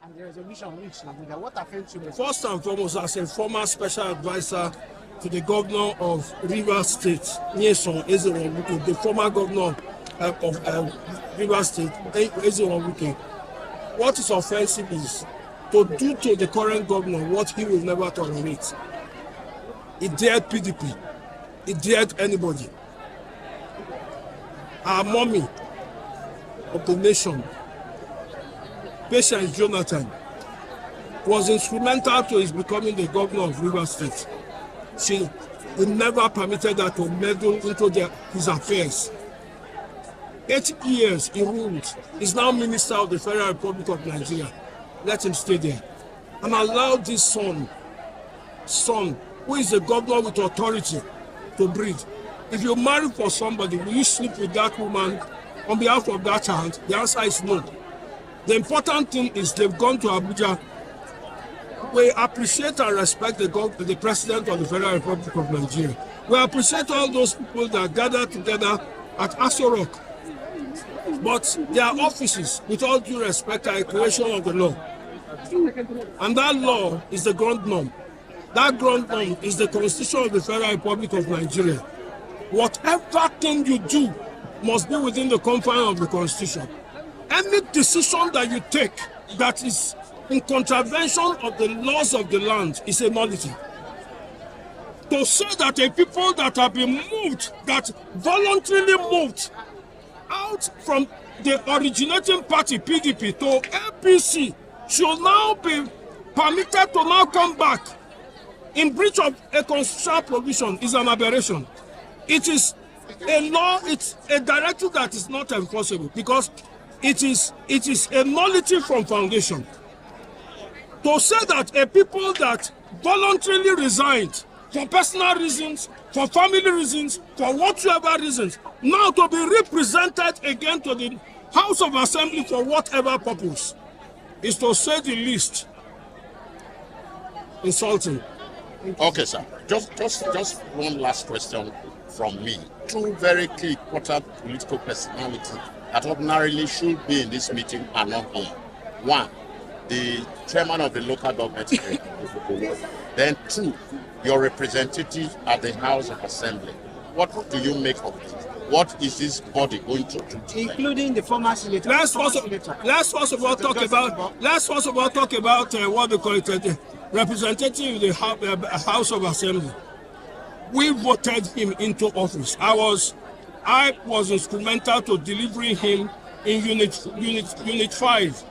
and the resolution reached in Abuja. What affects you? First and foremost, as a former special advisor to the governor of Rivers State, Nyesom Ezewonwuke, the former governor of Rivers State, Ezewonwuke, what is offensive is to do to the current governor what he will never tolerate. He dared PDP. He dared anybody. Our mommy of the nation, Patience Jonathan, was instrumental to his becoming the governor of Rivers State. She never permitted her to meddle into his affairs. 8 years he ruled. He's now Minister of the Federal Republic of Nigeria. Let him stay there. And allow this son, who is a governor with authority, to breathe. If you marry for somebody, will you sleep with that woman on behalf of that child? The answer is no. The important thing is they've gone to Abuja. We appreciate and respect the President of the Federal Republic of Nigeria. We appreciate all those people that gathered together at Aso Rock. But their offices, with all due respect, are a creation of the law. And that law is the ground norm. That ground norm is the Constitution of the Federal Republic of Nigeria. Whatever thing you do must be within the confines of the Constitution. Any decision that you take that is in contravention of the laws of the land is a nullity. To say that a people that have been moved, that voluntarily moved out from the originating party, PDP, to APC, should now be permitted to now come back in breach of a constitutional provision is an aberration. It is a law, it's a directive that is not enforceable because it is a nullity from foundation. To say that a people that voluntarily resigned for personal reasons, for family reasons, for whatsoever reasons, now to be represented again to the House of Assembly for whatever purpose, is to say the least insulting. Okay, sir. Just one last question from me. Two very key important political personalities that ordinarily should be in this meeting are not here. One, the chairman of the local government, then two, your representative at the House of Assembly. What do you make of it? What is this body going to do? Including the former senator. Let's first of all talk about what they call it, the representative of the House of Assembly. We voted him into office. I was instrumental to delivering him in unit 5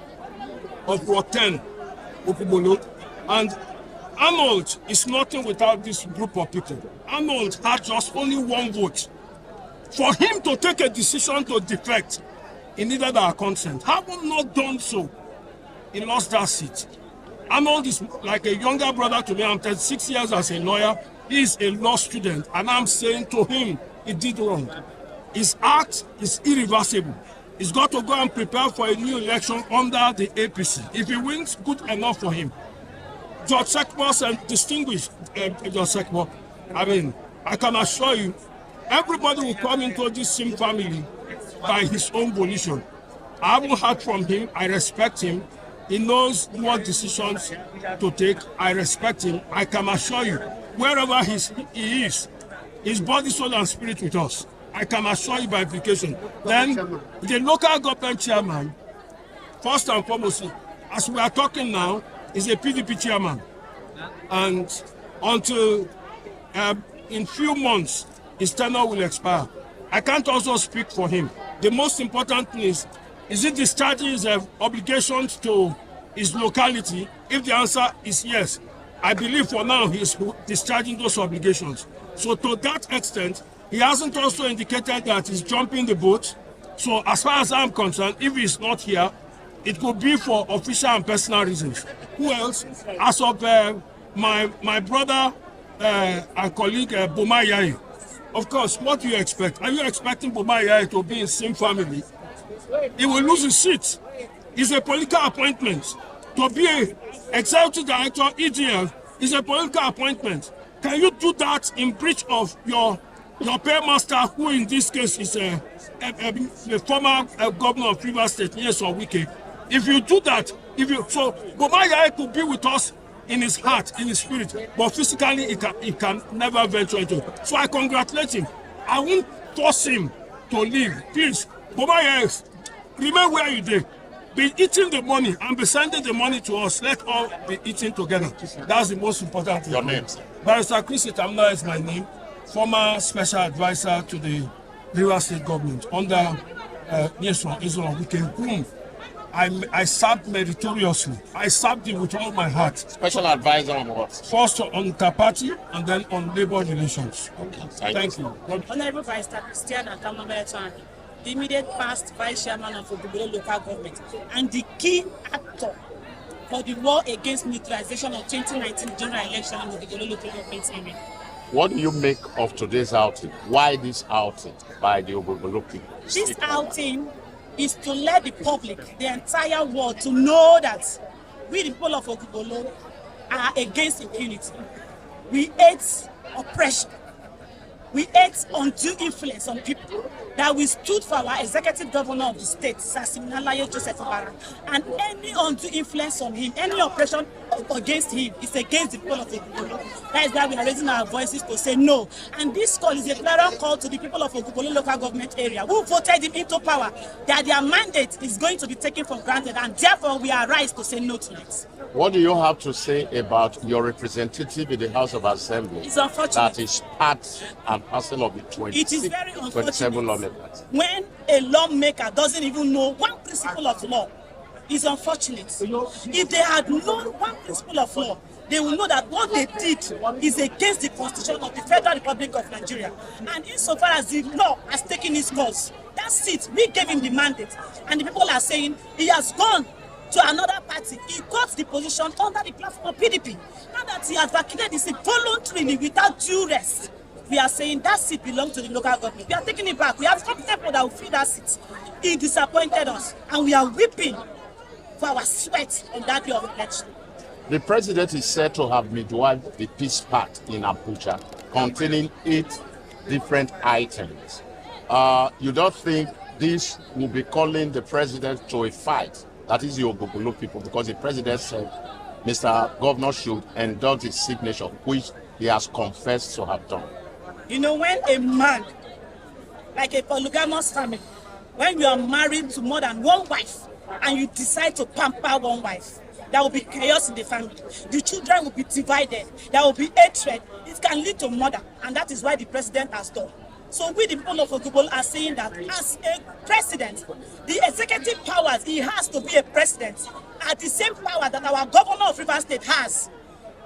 of Ward 10, Okubolo. And Arnold is nothing without this group of people. Arnold had just only one vote. For him to take a decision to defect, he needed our consent. Having not done so, he lost that seat. Arnold is like a younger brother to me. I'm 36 years as a lawyer. He is a law student, and I'm saying to him, he did wrong. His act is irreversible. He's got to go and prepare for a new election under the APC. If he wins, good enough for him. George Sekbo and distinguished George Sekbo, I can assure you, everybody will come into this same family by his own volition. I haven't heard from him. I respect him. He knows what decisions to take. I respect him. I can assure you, wherever he is, his body, soul, and spirit with us. I can assure you by implication. Then, the local government chairman, first and foremost, as we are talking now, is a PDP chairman. And until in few months, his tenure will expire. I can't also speak for him. The most important thing is it discharging his obligations to his locality? If the answer is yes, I believe for now he is discharging those obligations. So to that extent, he hasn't also indicated that he's jumping the boat. So as far as I'm concerned, if he's not here, it could be for official and personal reasons. Who else? As of my brother and colleague Boma Yaye. Of course, what do you expect? Are you expecting Boma Yaye to be in the same family? He will lose his seat. It's a political appointment. To be an executive director, EDF, is a political appointment. Can you do that in breach of your paymaster, who in this case is the former governor of Rivers State, Wike? If you do that, so Boma could be with us in his heart, in his spirit, but physically he can never venture into it. So I congratulate him. I won't force him to leave. Please, Boma, remain where you did. Be eating the money and be sending the money to us. Let all be eating together. That's the most important thing. Your name, sir? Barrister Chris Itamna is my name. Former special advisor to the Rivers State government under Israel Wike, whom I served meritoriously. I served him with all my heart. Special advisor on what? First on party and then on labor relations. Okay. Thank you. Honorable Barrister Christian Akamabetwan, the immediate past vice chairman of Ogubolo local government and the key actor for the war against militarization of 2019 general election in Ogubolo local government area. What do you make of today's outing? Why this outing by the Ogubolo people? This outing is to let the public, the entire world, to know that we, the people of Ogubolo, are against impunity. We hate oppression. We hate undue influence on people. That we stood for our executive governor of the state, Sasimnalaye Joseph Fubara, and any undue influence on him, any oppression against him is against the people of Ogubolo. That is why we are raising our voices to say no. And this call is a clarion call to the people of Ogubolo local government area who voted him into power, that their mandate is going to be taken for granted, and therefore we are right to say no to it. What do you have to say about your representative in the House of Assembly? It's unfortunate. That is part and parcel of the 27 lawmakers. When a lawmaker doesn't even know one principle of law, it's unfortunate. If they had known one principle of law, they will know that what they did is against the Constitution of the Federal Republic of Nigeria. And insofar as the law has taken its course, that's it. We gave him the mandate. And the people are saying he has gone to another party. He got the position under the platform of PDP. Now that he has vacated this voluntarily without due rest, we are saying that seat belongs to the local government. We are taking it back. We have some people that will fill that seat. He disappointed us, and we are weeping for our sweat on that day of election. The president is said to have midwifed the peace pact in Abuja, containing 8 different items. You don't think this will be calling the president to a fight? That is the Ogubolo people, because the president said Mr. Governor should endorse his signature, which he has confessed to have done. You know, when a man, like a polygamous family, when you are married to more than one wife and you decide to pamper one wife, there will be chaos in the family. The children will be divided. There will be hatred. It can lead to murder, and that is why the president has done. So we, the people of Ogubolo, are saying that as a president, the executive powers he has to be a president are the same power that our governor of Rivers State has.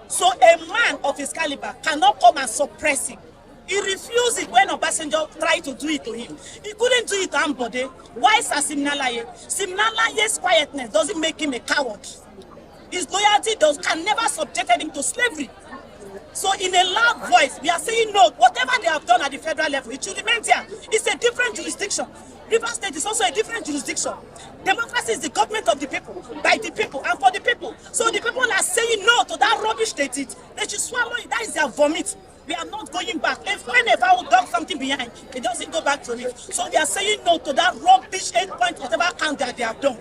So a man of his caliber cannot come and suppress him. He refused it when Obasanjo tried to do it to him. He couldn't do it to Ambode. Why Simnalaye? Simnalaye's quietness doesn't make him a coward. His loyalty can never subjected him to slavery. So in a loud voice, we are saying no. Whatever they have done at the federal level, it should remain there. It's a different jurisdiction. Rivers State is also a different jurisdiction. Democracy is the government of the people, by the people, and for the people. So the people are saying no to that rubbish they did. They should swallow it. That is their vomit. We are not going back. If whenever we dog something behind, it doesn't go back to it. So we are saying no to that rubbish 8 point whatever count that they have done.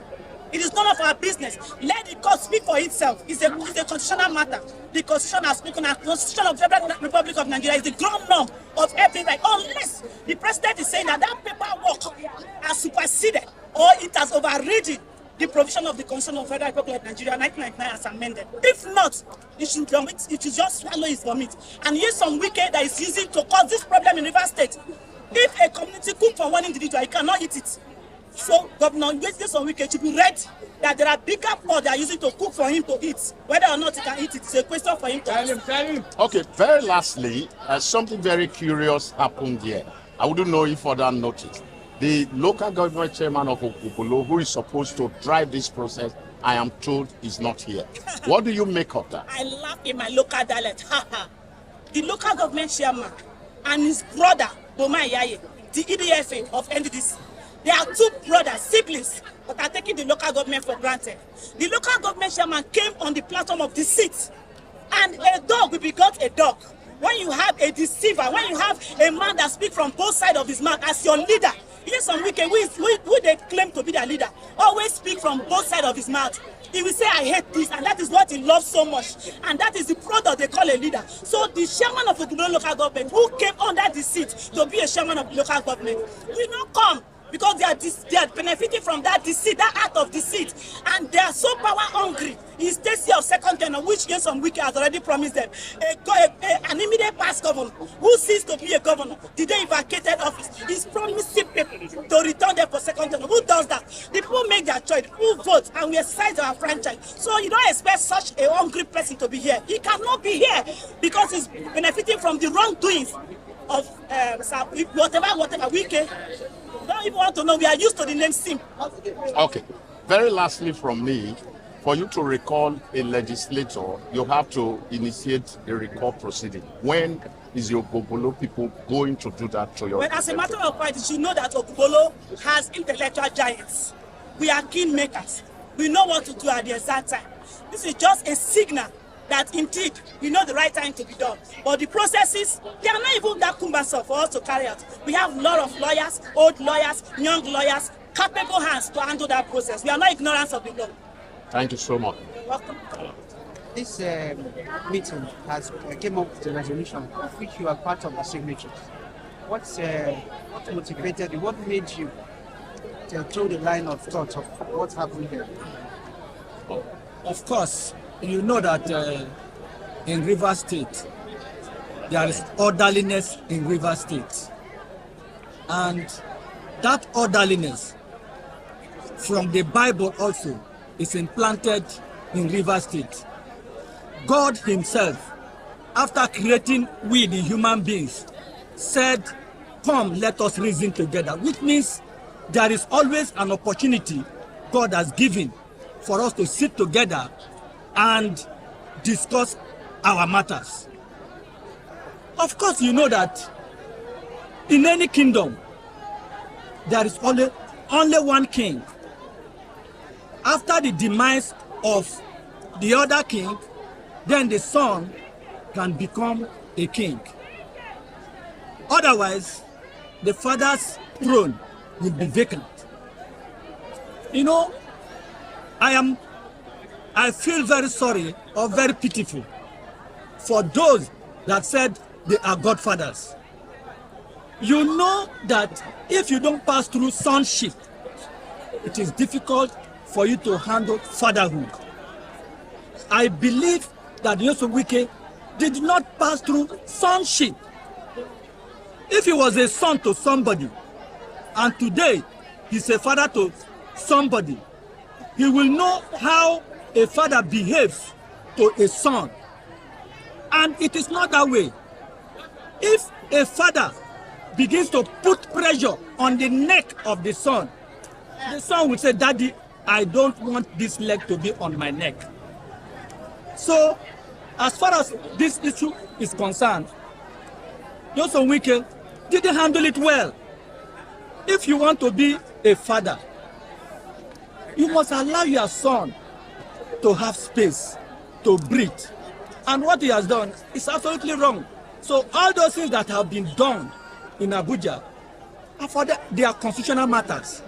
It is none of our business. Let the court speak for itself. It's a constitutional matter. The Constitution has spoken, and the Constitution of the Federal Republic of Nigeria is the ground norm of every right. Unless the president is saying that that paperwork has superseded or it has overridden the provision of the Constitution of the Federal Republic of Nigeria 1999 as amended. If not, it should just swallow his vomit. And here's some wicked that is using to cause this problem in Rivers State. If a community cook for one individual, he cannot eat it. So, Governor, this on wicked should be read that there are bigger pots they are using to cook for him to eat. Whether or not he can eat it is a question for him to ask. Okay, very lastly, something very curious happened here. I wouldn't know if other noticed. The local government chairman of Ogubolo, who is supposed to drive this process, I am told is not here. What do you make of that? I laugh in my local dialect. The local government chairman and his brother, Boma Yaye, the EDFA of NDDC, they are 2 brothers, siblings, but are taking the local government for granted. The local government chairman came on the platform of deceit, and a dog will begot a dog. When you have a deceiver, when you have a man that speaks from both sides of his mouth as your leader, Yes, on weekend, who they claim to be their leader, always speak from both sides of his mouth. He will say, I hate this, and that is what he loves so much. And that is the product they call a leader. So the chairman of the local government, who came under the seat to be a chairman of the local government, will not come because they are benefiting from that deceit, that act of deceit. And they are so power hungry. He states here of second tenure, which Nyesom Wike has already promised them. An immediate past governor who ceased to be a governor the day he vacated office is promising people to return there for second tenure. Who does that? The people make their choice, who vote, and we exercise our franchise. So you don't expect such a hungry person to be here. He cannot be here because he's benefiting from the wrongdoings of whatever Wike. Don't even want to know. We are used to the name Sim. Okay. Very lastly from me, for you to recall a legislator, you have to initiate a recall proceeding. When is your Ogbolo people going to do that to your... Well, as a matter of fact, you should know that Ogbolo has intellectual giants. We are kingmakers. We know what to do at the exact time. This is just a signal that indeed we know the right time to be done. But the processes, they are not even that cumbersome for us to carry out. We have a lot of lawyers, old lawyers, young lawyers, capable hands to handle that process. We are not ignorant of the law. Thank you so much. You're welcome. This meeting has came up with a resolution of which you are part of the signatures. What motivated you? What made you throw the line of thought of what's happening here? Of course, you know that in Rivers State, there is orderliness in Rivers State. And that orderliness from the Bible also is implanted in Rivers State. God himself, after creating we the human beings, said, come, let us reason together, which means there is always an opportunity God has given for us to sit together and discuss our matters. Of course, you know that in any kingdom, there is only one king. After the demise of the other king, then the son can become a king. Otherwise, the father's throne will be vacant. You know, I feel very sorry or very pitiful for those that said they are godfathers. You know that if you don't pass through sonship, it is difficult for you to handle fatherhood. I believe that Nyesom Wike did not pass through sonship. If he was a son to somebody, and today he's a father to somebody, he will know how a father behaves to a son. And it is not that way. If a father begins to put pressure on the neck of the son will say, Daddy, I don't want this leg to be on my neck. So, as far as this issue is concerned, Nyesom Wike didn't handle it well. If you want to be a father, you must allow your son to have space, to breathe. And what he has done is absolutely wrong. So all those things that have been done in Abuja are for their constitutional matters.